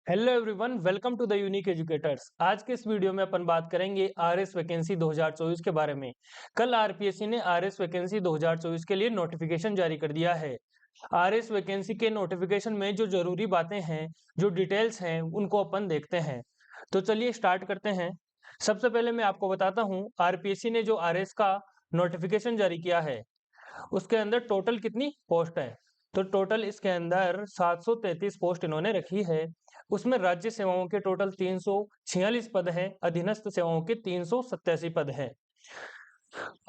Hello everyone, welcome to the unique educators. आज के इस वीडियो में अपन बात करेंगे आरएस वैकेंसी 2024 के बारे में। कल आरपीएससी ने आरएस वैकेंसी 2024 के लिए नोटिफिकेशन जारी कर दिया है। आरएस वैकेंसी के नोटिफिकेशन में जो जरूरी बातें हैं, जो डिटेल्स हैं, उनको अपन देखते हैं। तो चलिए स्टार्ट करते हैं। सबसे पहले मैं आपको बताता हूँ, आरपीएससी ने जो आरएस का नोटिफिकेशन जारी किया है उसके अंदर टोटल कितनी पोस्ट है। तो टोटल इसके अंदर 733 पोस्ट इन्होंने रखी है। उसमें राज्य सेवाओं के टोटल 346 पद हैं, अधीनस्थ सेवाओं के 387 पद हैं।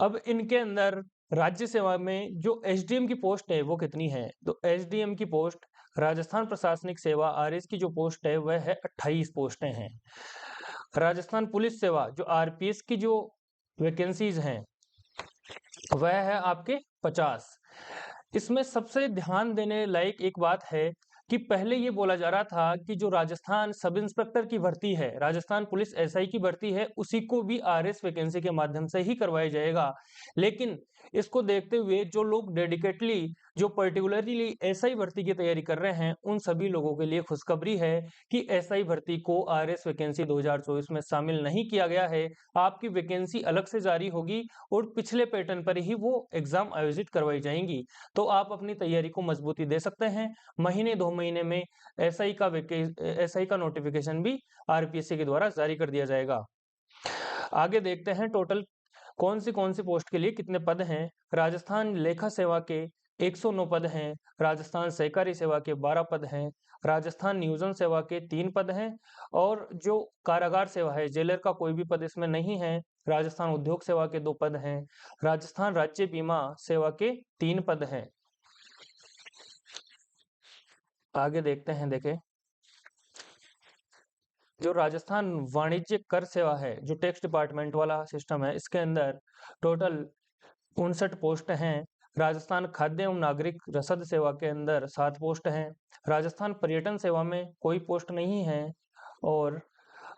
अब इनके अंदर राज्य सेवा में जो एसडीएम की पोस्ट है वो कितनी है। तो एसडीएम की पोस्ट, राजस्थान प्रशासनिक सेवा आरएस की जो पोस्ट है वह है 28 पोस्टें हैं। राजस्थान पुलिस सेवा जो आरपीएस की जो वैकेंसीज हैं वह है आपके 50। इसमें सबसे ध्यान देने लायक एक बात है कि पहले ये बोला जा रहा था कि जो राजस्थान सब इंस्पेक्टर की भर्ती है, राजस्थान पुलिस एसआई की भर्ती है, उसी को भी आरएस वैकेंसी के माध्यम से ही करवाया जाएगा। लेकिन इसको देखते हुए जो लोग डेडिकेटली, जो पर्टिकुलरली एसआई भर्ती की तैयारी कर रहे हैं, उन सभी लोगों के लिए खुशखबरी है कि एसआई भर्ती को आरएस वैकेंसी 2024 में शामिल नहीं किया गया है। आपकी वैकेंसी अलग से जारी होगी और पिछले पैटर्न पर ही वो एग्जाम आयोजित करवाई जाएंगी। तो आप अपनी तैयारी को मजबूती दे सकते हैं। महीने 2 महीने में एसआई का नोटिफिकेशन भी आरपीएससी के द्वारा जारी कर दिया जाएगा। आगे देखते हैं टोटल कौन सी पोस्ट के लिए कितने पद हैं। राजस्थान लेखा सेवा के 109 पद हैं, राजस्थान सहकारी सेवा के 12 पद हैं, राजस्थान नियोजन सेवा के 3 पद हैं, और जो कारागार सेवा है, जेलर का कोई भी पद इसमें नहीं है। राजस्थान उद्योग सेवा के 2 पद हैं, राजस्थान राज्य बीमा सेवा के 3 पद हैं। आगे देखते हैं, देखें जो राजस्थान वाणिज्य कर सेवा है, जो टैक्स डिपार्टमेंट वाला सिस्टम है, इसके अंदर टोटल 59 पोस्ट हैं। राजस्थान खाद्य एवं नागरिक रसद सेवा के अंदर 7 पोस्ट हैं। राजस्थान पर्यटन सेवा में कोई पोस्ट नहीं है। और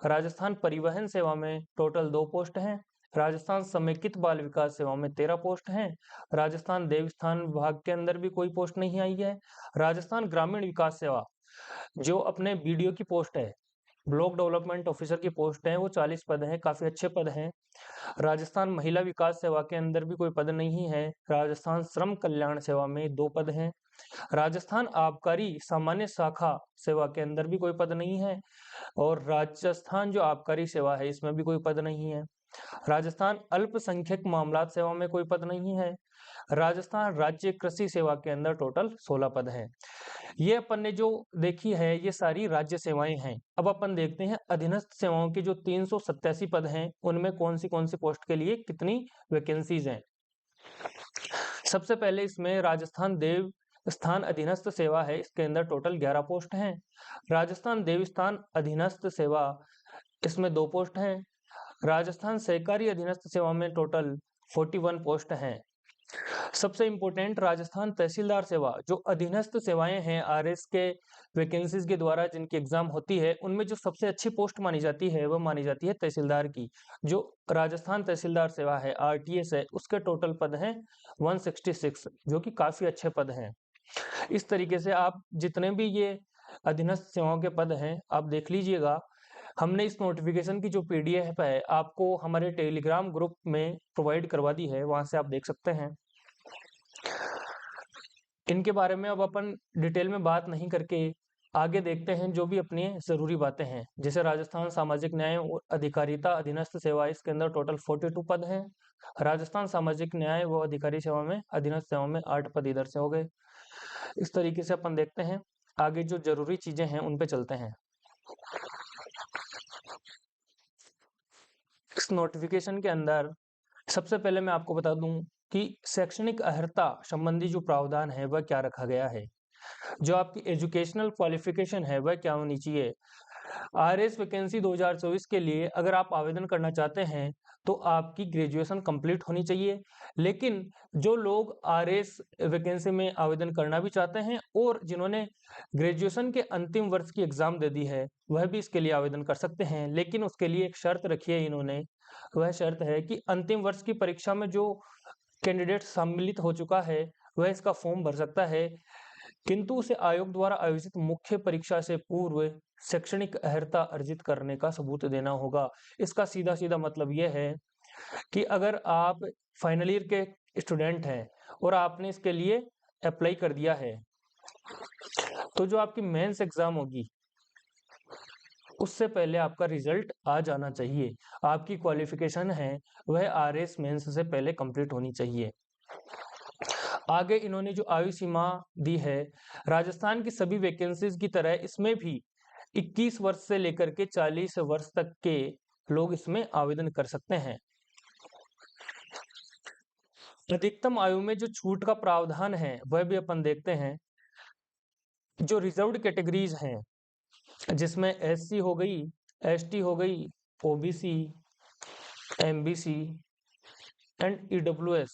राजस्थान परिवहन सेवा में टोटल 2 पोस्ट हैं। राजस्थान समेकित बाल विकास सेवा में 13 पोस्ट हैं। राजस्थान देवस्थान विभाग के अंदर भी कोई पोस्ट नहीं आई है। राजस्थान ग्रामीण विकास सेवा जो अपने बीडीओ की पोस्ट है, ब्लॉक डेवलपमेंट ऑफिसर की पोस्ट है, वो 40 पद हैं, काफी अच्छे पद हैं। राजस्थान महिला विकास सेवा के अंदर भी कोई पद नहीं है। राजस्थान श्रम कल्याण सेवा में 2 पद हैं। राजस्थान आबकारी सामान्य शाखा सेवा के अंदर भी कोई पद नहीं है। और राजस्थान जो आबकारी सेवा है इसमें भी कोई पद नहीं है। राजस्थान अल्पसंख्यक मामलात सेवा में कोई पद नहीं है। राजस्थान राज्य कृषि सेवा के अंदर टोटल 16 पद हैं। ये अपन ने जो देखी है ये सारी राज्य सेवाएं हैं। अब अपन देखते हैं अधीनस्थ सेवाओं के जो 387 पद हैं उनमें कौन सी पोस्ट के लिए कितनी वैकेंसीज हैं। सबसे पहले इसमें राजस्थान देव स्थान अधीनस्थ सेवा है, इसके अंदर टोटल 11 पोस्ट हैं। राजस्थान देवस्थान अधीनस्थ सेवा, इसमें 2 पोस्ट हैं। राजस्थान सहकारी अधीनस्थ सेवा में टोटल 41 पोस्ट हैं। सबसे इम्पोर्टेंट राजस्थान तहसीलदार सेवा, जो अधीनस्थ सेवाएं हैं आरएस के वैकेंसीज के द्वारा जिनकी एग्जाम होती है, उनमें जो सबसे अच्छी पोस्ट मानी जाती है वह मानी जाती है तहसीलदार की। जो राजस्थान तहसीलदार सेवा है, आरटीएस है, उसके टोटल पद हैं 166, जो कि काफी अच्छे पद हैं। इस तरीके से आप जितने भी ये अधीनस्थ सेवाओं के पद हैं आप देख लीजिएगा। हमने इस नोटिफिकेशन की जो पीडीएफ है आपको हमारे टेलीग्राम ग्रुप में प्रोवाइड करवा दी है, वहां से आप देख सकते हैं। इनके बारे में अब अपन डिटेल में बात नहीं करके आगे देखते हैं जो भी अपनी जरूरी बातें हैं। जैसे राजस्थान सामाजिक न्याय और अधिकारिता अधीनस्थ सेवा, इसके अंदर टोटल 42 पद हैं। राजस्थान सामाजिक न्याय व अधिकारी सेवा में अधीनस्थ सेवा में 8 पद इधर से हो गए। इस तरीके से अपन देखते हैं, आगे जो जरूरी चीजें हैं उन पे चलते हैं। इस नोटिफिकेशन के अंदर सबसे पहले मैं आपको बता दूं कि शैक्षणिक अर्हता संबंधी जो प्रावधान है वह क्या रखा गया है। जो आपकी एजुकेशनल क्वालिफिकेशन है वह क्या होनी चाहिए। आरएस वैकेंसी 2024 के लिए अगर आप आवेदन करना चाहते हैं तो आपकी ग्रेजुएशन कंप्लीट होनी चाहिए। लेकिन जो लोग आरएस वैकेंसी में आवेदन करना भी चाहते हैं और जिन्होंने ग्रेजुएशन के अंतिम वर्ष की एग्जाम दे दी है वह भी इसके लिए आवेदन कर सकते हैं। लेकिन उसके लिए एक शर्त रखी है इन्होंने, वह शर्त है कि अंतिम वर्ष की परीक्षा में जो कैंडिडेट सम्मिलित हो चुका है वह इसका फॉर्म भर सकता है। किंतु उसे आयोग द्वारा आयोजित मुख्य परीक्षा से पूर्व शैक्षणिक अर्हता अर्जित करने का सबूत देना होगा। इसका सीधा सीधा मतलब यह है कि अगर आप फाइनल ईयर के स्टूडेंट हैं और आपने इसके लिए अप्लाई कर दिया है, तो जो आपकी मेंस एग्जाम होगी उससे पहले आपका रिजल्ट आ जाना चाहिए। आपकी क्वालिफिकेशन है वह आरएस मेंस से पहले कंप्लीट होनी चाहिए। आगे इन्होंने जो आयु सीमा दी है, राजस्थान की सभी वैकेंसीज की तरह इसमें भी 21 वर्ष से लेकर के 40 वर्ष तक के लोग इसमें आवेदन कर सकते हैं। अधिकतम आयु में जो छूट का प्रावधान है वह भी अपन देखते हैं। जो रिजर्व्ड कैटेगरीज हैं, जिसमें एससी हो गई, एसटी हो गई, ओबीसी, एमबीसी एंड ईडब्ल्यूएस,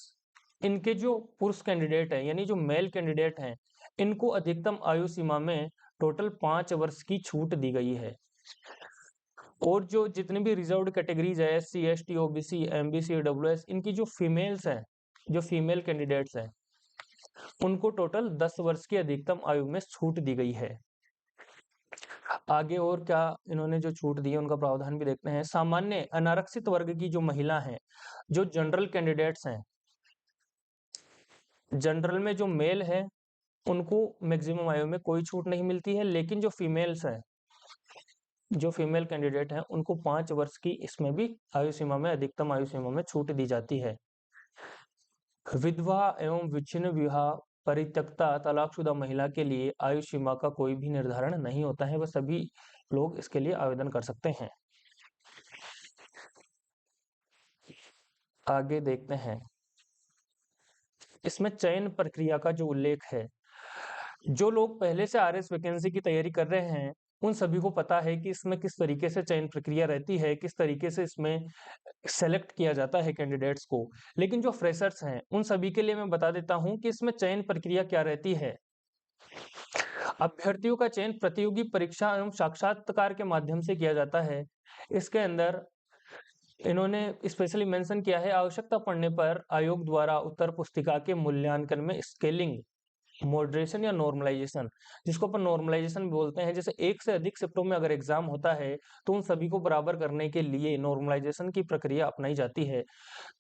इनके जो पुरुष कैंडिडेट हैं यानी जो मेल कैंडिडेट हैं, इनको अधिकतम आयु सीमा में टोटल 5 वर्ष की छूट दी गई है। और जो जितनी भी रिजर्व्ड कैटेगरीज है, SC, ST, OBC, MBC, EWS, इनकी जो फीमेल्स हैं, जो फीमेल कैंडिडेट्स हैं, उनको टोटल 10 वर्ष की अधिकतम आयु में छूट दी गई है। आगे और क्या इन्होंने जो छूट दी है उनका प्रावधान भी देखते हैं। सामान्य अनारक्षित वर्ग की जो महिला हैं, जो जनरल कैंडिडेट्स हैं, जनरल में जो मेल है उनको मैक्सिमम आयु में कोई छूट नहीं मिलती है, लेकिन जो फीमेल्स हैं, जो फीमेल कैंडिडेट हैं, उनको 5 वर्ष की इसमें भी आयु सीमा में, अधिकतम आयु सीमा में छूट दी जाती है। विधवा एवं विच्छिन्न विवाह, परित्यक्ता, तलाकशुदा महिला के लिए आयु सीमा का कोई भी निर्धारण नहीं होता है, वह सभी लोग इसके लिए आवेदन कर सकते हैं। आगे देखते हैं, इसमें चयन प्रक्रिया का जो उल्लेख है, जो लोग पहले से आरएस वैकेंसी की तैयारी कर रहे हैं उन सभी को पता है कि इसमें किस तरीके से चयन प्रक्रिया रहती है, किस तरीके से इसमें सेलेक्ट किया जाता है कैंडिडेट्स को। लेकिन जो फ्रेशर्स हैं उन सभी के लिए मैं बता देता हूं कि इसमें चयन प्रक्रिया क्या रहती है। अभ्यर्थियों का चयन प्रतियोगी परीक्षा एवं साक्षात्कार के माध्यम से किया जाता है। इसके अंदर इन्होंने स्पेशली मेंशन किया है, आवश्यकता पड़ने पर आयोग द्वारा उत्तर पुस्तिका के मूल्यांकन में स्केलिंग, मॉडरेशन या नॉर्मलाइजेशन, जिसको अपन नॉर्मलाइजेशन बोलते हैं, जैसे एक से अधिक शिफ्टों में अगर एग्जाम होता है तो उन सभी को बराबर करने के लिए नॉर्मलाइजेशन की प्रक्रिया अपनाई जाती है।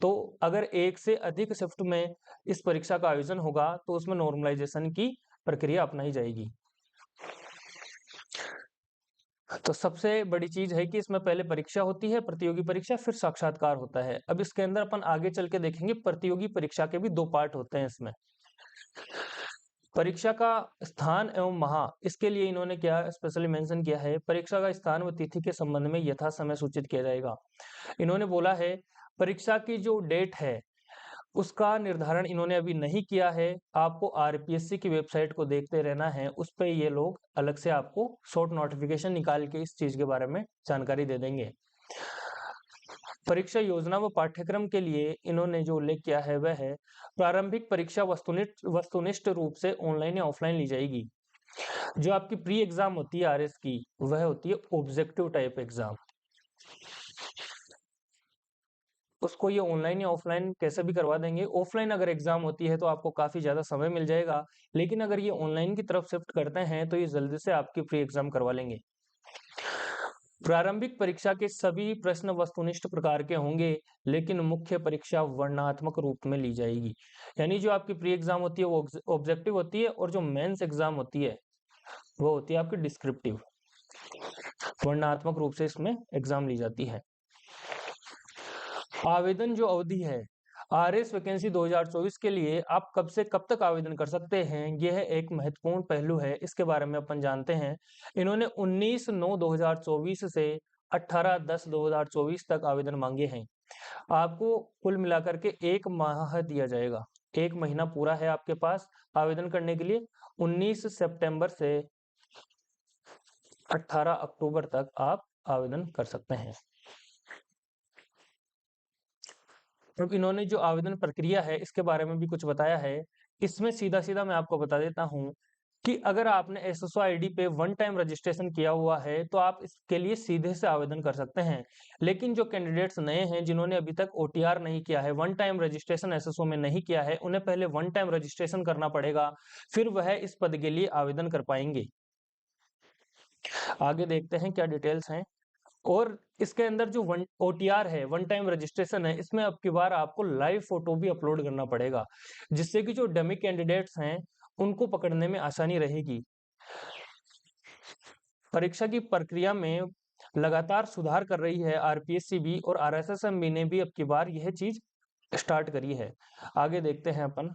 तो अगर एक से अधिक शिफ्ट में इस परीक्षा का आयोजन होगा तो उसमें नॉर्मलाइजेशन की प्रक्रिया अपनाई जाएगी। तो सबसे बड़ी चीज है कि इसमें पहले परीक्षा होती है, प्रतियोगी परीक्षा, फिर साक्षात्कार होता है। अब इसके अंदर अपन आगे चल के देखेंगे, प्रतियोगी परीक्षा के भी 2 पार्ट होते हैं इसमें। परीक्षा का स्थान एवं माह, इसके लिए इन्होंने क्या स्पेशली मेंशन किया है, परीक्षा का स्थान व तिथि के संबंध में यथा समय सूचित किया जाएगा। इन्होंने बोला है परीक्षा की जो डेट है उसका निर्धारण इन्होंने अभी नहीं किया है, आपको आरपीएससी की वेबसाइट को देखते रहना है, उस पे ये लोग अलग से आपको शॉर्ट नोटिफिकेशन निकाल के इस चीज के बारे में जानकारी दे देंगे। परीक्षा योजना व पाठ्यक्रम के लिए इन्होंने जो उल्लेख किया है वह है, प्रारंभिक परीक्षा वस्तुनिष्ठ रूप से ऑनलाइन या ऑफलाइन ली जाएगी। जो आपकी प्री एग्जाम होती है आरएस की, वह होती है ऑब्जेक्टिव टाइप एग्जाम। उसको ये ऑनलाइन या ऑफलाइन कैसे भी करवा देंगे। ऑफलाइन अगर एग्जाम होती है तो आपको काफी ज्यादा समय मिल जाएगा, लेकिन अगर ये ऑनलाइन की तरफ शिफ्ट करते हैं तो ये जल्दी से आपकी प्री एग्जाम करवा लेंगे। प्रारंभिक परीक्षा के सभी प्रश्न वस्तुनिष्ठ प्रकार के होंगे, लेकिन मुख्य परीक्षा वर्णनात्मक रूप में ली जाएगी। यानी जो आपकी प्री एग्जाम होती है वो ऑब्जेक्टिव होती है, और जो मेंस एग्जाम होती है वो होती है आपकी डिस्क्रिप्टिव, वर्णनात्मक रूप से इसमें एग्जाम ली जाती है। आवेदन जो अवधि है, आरएस वैकेंसी 2024 के लिए आप कब से कब तक आवेदन कर सकते हैं, यह एक महत्वपूर्ण पहलू है, इसके बारे में अपन जानते हैं। इन्होंने 19/9/2024 से 18/10/2024 तक आवेदन मांगे हैं। आपको कुल मिलाकर के 1 माह दिया जाएगा, 1 महीना पूरा है आपके पास आवेदन करने के लिए। 19 सितंबर से 18 अक्टूबर तक आप आवेदन कर सकते हैं। अब इन्होंने जो आवेदन प्रक्रिया है इसके बारे में भी कुछ बताया है। इसमें सीधा सीधा मैं आपको बता देता हूं कि अगर आपने एसएसओ आईडी पे वन टाइम रजिस्ट्रेशन किया हुआ है तो आप इसके लिए सीधे से आवेदन कर सकते हैं। लेकिन जो कैंडिडेट्स नए हैं जिन्होंने अभी तक ओटीआर नहीं किया है, वन टाइम रजिस्ट्रेशन एसएसओ में नहीं किया है, उन्हें पहले वन टाइम रजिस्ट्रेशन करना पड़ेगा, फिर वह इस पद के लिए आवेदन कर पाएंगे। आगे देखते हैं क्या डिटेल्स हैं। और इसके अंदर जो वन ओटीआर है, वन टाइम रजिस्ट्रेशन है, इसमें अब की बार आपको लाइव फोटो भी अपलोड करना पड़ेगा, जिससे कि जो डमी कैंडिडेट्स हैं उनको पकड़ने में आसानी रहेगी। परीक्षा की प्रक्रिया में लगातार सुधार कर रही है आरपीएससी भी, और आरएसएसएम ने भी अब की बार यह चीज स्टार्ट करी है। आगे देखते हैं अपन।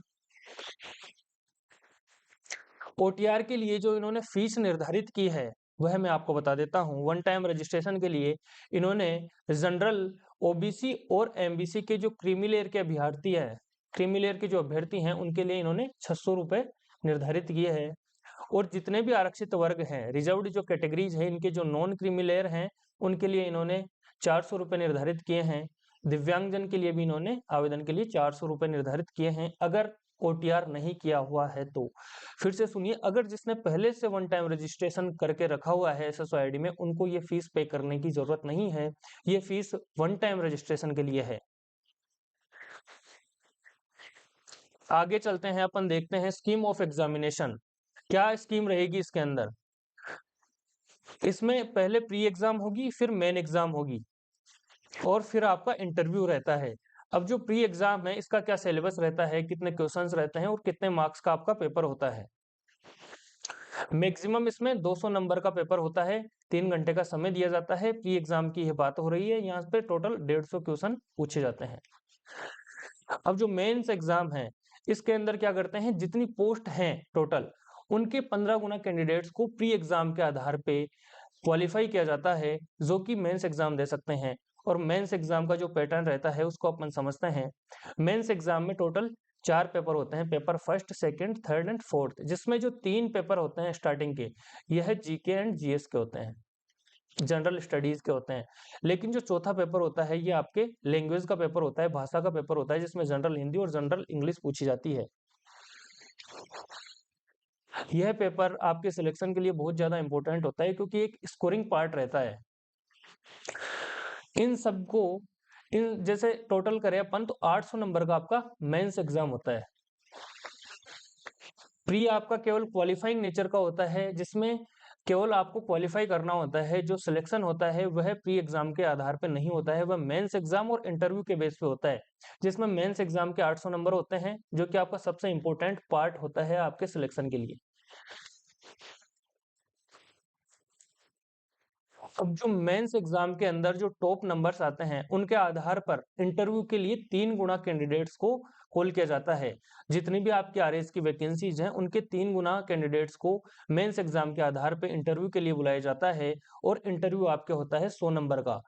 ओटीआर के लिए जो इन्होंने फीस निर्धारित की है वह मैं आपको बता देता हूं। वन टाइम रजिस्ट्रेशन के लिए इन्होंने जनरल, ओबीसी और एमबीसी के जो क्रीमी लेयर के अभ्यर्थी हैं, क्रीमी लेयर के जो अभ्यर्थी हैं उनके लिए इन्होंने 600 रुपए निर्धारित किए हैं। और जितने भी आरक्षित वर्ग हैं, रिजर्व्ड जो कैटेगरीज है, इनके जो नॉन क्रीमी लेयर हैं उनके लिए इन्होंने 400 रुपए निर्धारित किए हैं। दिव्यांगजन के लिए भी इन्होंने आवेदन के लिए 400 रुपए निर्धारित किए हैं, अगर ओटीआर नहीं किया हुआ है तो। फिर से सुनिए, अगर जिसने पहले से वन टाइम रजिस्ट्रेशन करके रखा हुआ है एसएसओ आईडी में, उनको ये फीस पे करने की जरूरत नहीं है। ये फीस वन टाइम रजिस्ट्रेशन के लिए है। आगे चलते हैं, अपन देखते हैं स्कीम ऑफ एग्जामिनेशन। क्या स्कीम रहेगी इसके अंदर। इसमें पहले प्री एग्जाम होगी, फिर मेन एग्जाम होगी, और फिर आपका इंटरव्यू रहता है। अब जो प्री एग्जाम है इसका क्या सिलेबस रहता है, कितने क्वेश्चंस रहते हैं और कितने मार्क्स का आपका पेपर होता है। मैक्सिमम इसमें 200 नंबर का पेपर होता है, 3 घंटे का समय दिया जाता है। प्री एग्जाम की यह बात हो रही है, यहाँ पे टोटल 150 क्वेश्चन पूछे जाते हैं। अब जो मेंस एग्जाम है इसके अंदर क्या करते हैं, जितनी पोस्ट हैं टोटल, उनके 15 गुना कैंडिडेट्स को प्री एग्जाम के आधार पे क्वालिफाई किया जाता है, जो कि मेंस एग्जाम दे सकते हैं। और मेंस एग्जाम का जो पैटर्न रहता है उसको अपन समझते हैं। मेंस एग्जाम में टोटल 4 पेपर होते हैं, paper first, second, third and fourth, जिसमें जो 3 पेपर होते हैं स्टार्टिंग के, यह जीके एंड जीएस के होते हैं, जनरल स्टडीज के होते हैं। लेकिन जो चौथा पेपर होता है ये आपके लैंग्वेज का पेपर होता है, भाषा का पेपर होता है, जिसमें जनरल हिंदी और जनरल इंग्लिश पूछी जाती है। यह पेपर आपके सिलेक्शन के लिए बहुत ज्यादा इंपॉर्टेंट होता है, क्योंकि एक स्कोरिंग पार्ट रहता है। इन सबको इन जैसे टोटल करें अपन तो 800 नंबर का आपका मेंस एग्जाम होता है। प्री आपका केवल क्वालिफाइंग नेचर का होता है, जिसमें केवल आपको क्वालिफाई करना होता है। जो सिलेक्शन होता है वह प्री एग्जाम के आधार पर नहीं होता है, वह मेंस एग्जाम और इंटरव्यू के बेस पे होता है, जिसमें मेंस एग्जाम के 800 नंबर होते हैं, जो कि आपका सबसे इंपॉर्टेंट पार्ट होता है आपके सिलेक्शन के लिए। अब जो मेंस एग्जाम के अंदर जो टॉप नंबर्स आते हैं उनके आधार पर इंटरव्यू के लिए 3 गुना कैंडिडेट्स को कॉल किया जाता है। जितनी भी आपकी आरएस की वैकेंसीज हैं उनके 3 गुना कैंडिडेट्स को मेंस एग्जाम के आधार पर इंटरव्यू के लिए बुलाया जाता है। और इंटरव्यू आपके होता है 100 नंबर का।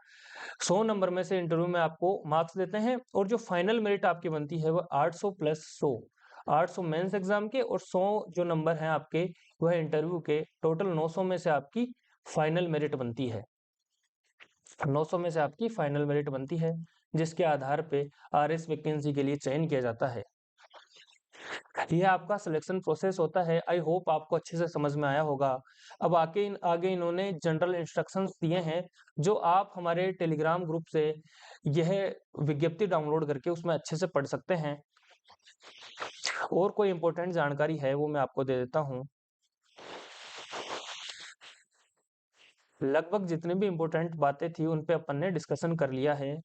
100 नंबर में से इंटरव्यू में आपको मार्क्स देते हैं, और जो फाइनल मेरिट आपकी बनती है वह 800 प्लस 100, 800 मेंस एग्जाम के और 100 जो नंबर हैं आपके वह इंटरव्यू के, टोटल 900 में से आपकी फाइनल मेरिट बनती है। 900 में से आपकी फाइनल मेरिट बनती है, जिसके आधार पे आरएस वैकेंसी के लिए चयन किया जाता है। यह आपका सिलेक्शन प्रोसेस होता है। आई होप आपको अच्छे से समझ में आया होगा। अब आगे इन्होंने जनरल इंस्ट्रक्शंस दिए हैं, जो आप हमारे टेलीग्राम ग्रुप से यह विज्ञप्ति डाउनलोड करके उसमें अच्छे से पढ़ सकते हैं। और कोई इंपॉर्टेंट जानकारी है वो मैं आपको दे देता हूँ। लगभग जितनी भी इंपॉर्टेंट बातें थी उन पे अपन ने डिस्कशन कर लिया है।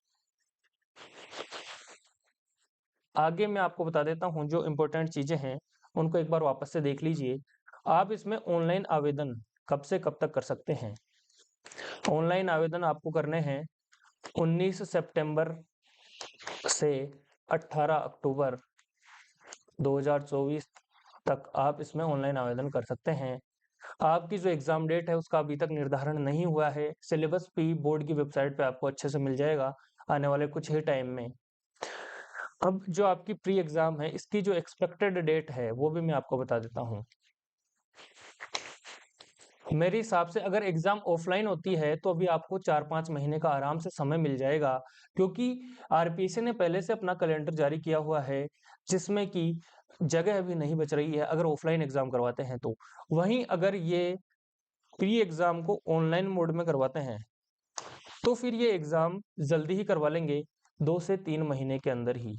आगे मैं आपको बता देता हूँ जो इम्पोर्टेंट चीजें हैं उनको एक बार वापस से देख लीजिए। आप इसमें ऑनलाइन आवेदन कब से कब तक कर सकते हैं। ऑनलाइन आवेदन आपको करने हैं 19 सितंबर से 18 अक्टूबर 2024 तक आप इसमें ऑनलाइन आवेदन कर सकते हैं। आपकी जो एग्जाम डेट है उसका अभी तक निर्धारण नहीं हुआ है। सिलेबस भी बोर्ड की वेबसाइट पे आपको अच्छे से मिल जाएगा आने वाले कुछ ही टाइम में। अब जो आपकी प्री एग्जाम है इसकी जो एक्सपेक्टेड डेट है वो भी मैं आपको बता देता हूँ। मेरे हिसाब से अगर एग्जाम ऑफलाइन होती है तो अभी आपको 4-5 महीने का आराम से समय मिल जाएगा, क्योंकि आरपीएससी ने पहले से अपना कैलेंडर जारी किया हुआ है। जिसमें कि जगह अभी नहीं बच रही है अगर ऑफलाइन एग्जाम करवाते हैं तो। वहीं अगर ये प्री एग्जाम को ऑनलाइन मोड में करवाते हैं तो फिर ये एग्जाम जल्दी ही करवा लेंगे, 2 से 3 महीने के अंदर ही।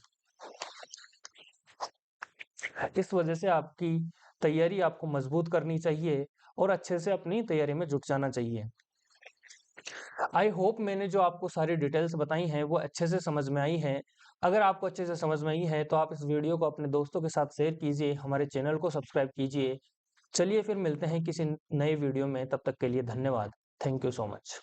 इस वजह से आपकी तैयारी आपको मजबूत करनी चाहिए और अच्छे से अपनी तैयारी में जुट जाना चाहिए। आई होप मैंने जो आपको सारी डिटेल्स बताई हैं वो अच्छे से समझ में आई हैं। अगर आपको अच्छे से समझ में आई है तो आप इस वीडियो को अपने दोस्तों के साथ शेयर कीजिए, हमारे चैनल को सब्सक्राइब कीजिए। चलिए फिर मिलते हैं किसी नए वीडियो में, तब तक के लिए धन्यवाद। Thank you so much.